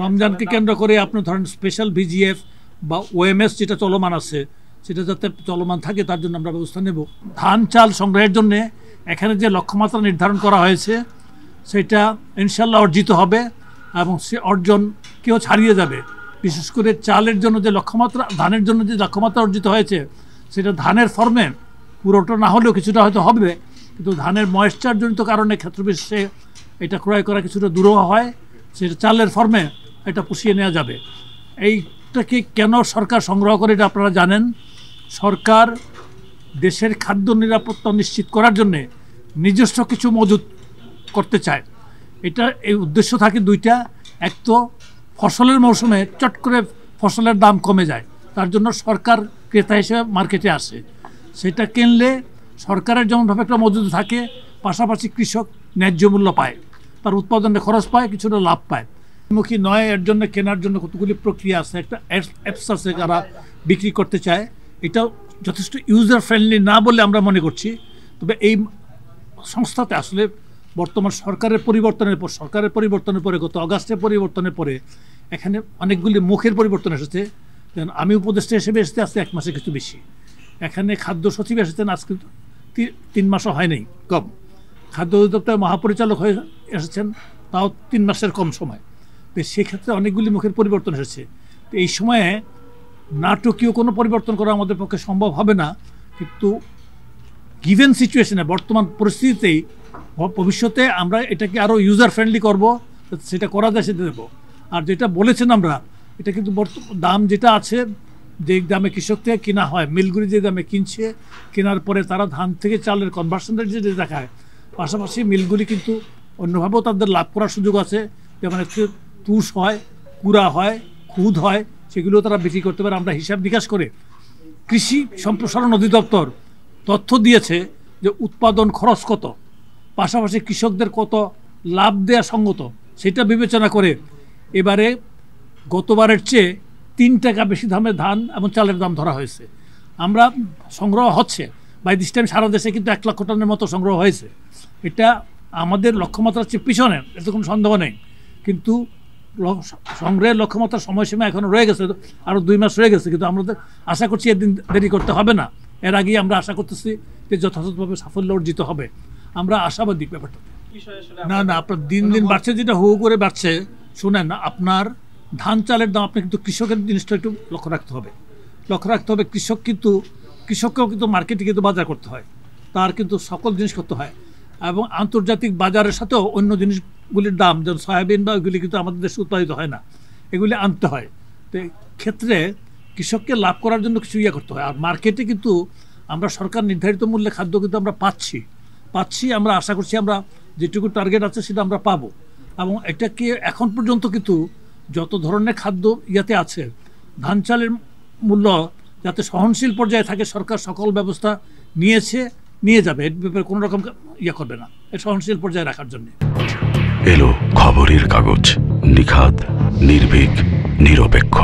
রমজানকে কেন্দ্র করে আপনি ধরেন স্পেশাল ভিজিএফ বা ওএমএস যেটা চলমান আছে সেটা যাতে চলমান থাকে তার জন্য আমরা ব্যবস্থা নেব। ধান চাল সংগ্রহের জন্য এখানে যে লক্ষ্যমাত্রা নির্ধারণ করা হয়েছে সেটা ইনশাল্লাহ অর্জিত হবে এবং সে অর্জন কেউ ছাড়িয়ে যাবে। বিশেষ করে চালের জন্য যে লক্ষ্যমাত্রা, ধানের জন্য যে লক্ষ্যমাত্রা অর্জিত হয়েছে সেটা ধানের ফর্মে পুরোটা না হলেও কিছুটা হয়তো হবে, কিন্তু ধানের ময়েশ্চারজনিত কারণে ক্ষেত্রবিশেষে এটা ক্রয় করা কিছুটা দুরূহ হয়, সেটা চালের ফর্মে এটা পুষিয়ে নেওয়া যাবে। এইটাকে কেন সরকার সংগ্রহ করে এটা আপনারা জানেন। সরকার দেশের খাদ্য নিরাপত্তা নিশ্চিত করার জন্যে নিজস্ব কিছু মজুত করতে চায়। এটা এই উদ্দেশ্য থাকে দুইটা। এক তো ফসলের মৌসুমে চট করে ফসলের দাম কমে যায়, তার জন্য সরকার ক্রেতা হিসেবে মার্কেটে আসে, সেটা কিনলে সরকারের যেমনভাবে একটা মজুদ থাকে, পাশাপাশি কৃষক ন্যায্য মূল্য পায়, তার উৎপাদনে খরচ পায়, কিছুটা লাভ পায়। মুখী নয়, এর জন্য কেনার জন্য কতগুলি প্রক্রিয়া আছে, একটা অ্যাপস আছে যারা বিক্রি করতে চায়। এটাও যথেষ্ট ইউজার ফ্রেন্ডলি না বলে আমরা মনে করছি। তবে এই সংস্থাতে আসলে বর্তমান সরকারের পরিবর্তনের পরে গত আগস্টে পরিবর্তনের পরে এখানে অনেকগুলি মুখের পরিবর্তন এসেছে। যেমন আমি উপদেষ্টা হিসেবে এসেছি আজকে 1 মাসে কিছু বেশি, এখানে খাদ্য সচিব এসেছেন আজকে 3 মাসও হয় নাই, কম। খাদ্য অধিদপ্তরের মহাপরিচালক হয়ে এসেছেন, তাও 3 মাসের কম সময়। তো সেক্ষেত্রে অনেকগুলি মুখের পরিবর্তন এসেছে। তো এই সময়ে নাটকীয় কোনো পরিবর্তন করা আমাদের পক্ষে সম্ভব হবে না, কিন্তু গিভেন সিচুয়েশনে বর্তমান পরিস্থিতিতেই ভবিষ্যতে আমরা এটাকে আরও ইউজার ফ্রেন্ডলি করব, সেটা করা যায় সেটা দেবো। আর যেটা বলেছেন আমরা, এটা কিন্তু দাম যেটা আছে, যে দামে কৃষক থেকে কেনা হয়, মিলগুলি যে দামে কিনছে, কেনার পরে তারা ধান থেকে চালের কনভার্সন রেট যেটা দেখায়, পাশাপাশি মিলগুলি কিন্তু অন্যভাবেও তাদের লাভ করার সুযোগ আছে। যেমন তুষ হয়, কুড়া হয়, খুদ হয়, সেগুলো তারা বিক্রি করতে পারে। আমরা হিসাব নিকাশ করে কৃষি সম্প্রসারণ অধিদপ্তর তথ্য দিয়েছে যে উৎপাদন খরচ কত, পাশাপাশি কৃষকদের কত লাভ দেয়া সঙ্গত, সেটা বিবেচনা করে এবারে গতবারের চেয়ে 3 টাকা বেশি দামে ধান এবং চালের দাম ধরা হয়েছে। আমরা সংগ্রহ হচ্ছে বাই দিস টাইম সারা দেশে কিন্তু 1 লক্ষ টনের মতো সংগ্রহ হয়েছে। এটা আমাদের লক্ষ্যমাত্রার চেয়ে পিছনে, এতে কোনো সন্দেহ নেই, কিন্তু সংগ্রহের লক্ষ্যমাত্রার সময়সীমা এখনও রয়ে গেছে, আরও 2 মাস রয়ে গেছে। কিন্তু আমরা আশা করছি এদিন দেরি করতে হবে না, এর আগেই আমরা আশা করতেছি যে যথাযথভাবে সাফল্য অর্জিত হবে। আমরা আশাবাদী ব্যাপারটা। না আপনার দিন দিন বাড়ছে, যেটা হু করে বাড়ছে। শুনেন, আপনার ধান চালের দাম, আপনি কিন্তু কৃষকের জিনিসটা একটু লক্ষ্য রাখতে হবে। কৃষককেও কিন্তু মার্কেটে কিন্তু বাজার করতে হয়, তার কিন্তু সকল জিনিস করতে হয়, এবং আন্তর্জাতিক বাজারের সাথেও অন্য জিনিসগুলির দাম, যেমন সয়াবিন বা ওইগুলি কিন্তু আমাদের দেশে উৎপাদিত হয় না, এগুলি আনতে হয়। তো ক্ষেত্রে কৃষককে লাভ করার জন্য কিছু করতে হয়। আর মার্কেটে কিন্তু আমরা সরকার নির্ধারিত মূল্যে খাদ্য কিন্তু আমরা পাচ্ছি। আমরা আশা করছি আমরা যেটুকু টার্গেট আছে সেটা আমরা পাবো। এবং এটাকে এখন পর্যন্ত কিন্তু যত ধরনের খাদ্য আছে, ধান চালের মূল্য যাতে সহনশীল পর্যায়ে থাকে, সরকার সকল ব্যবস্থা নিয়ে যাবে। এর ব্যাপারে কোনো রকম করবে না, সহনশীল পর্যায়ে রাখার জন্য। এলো খবরের কাগজ, নিখাদ, নির্ভীক, নিরপেক্ষ।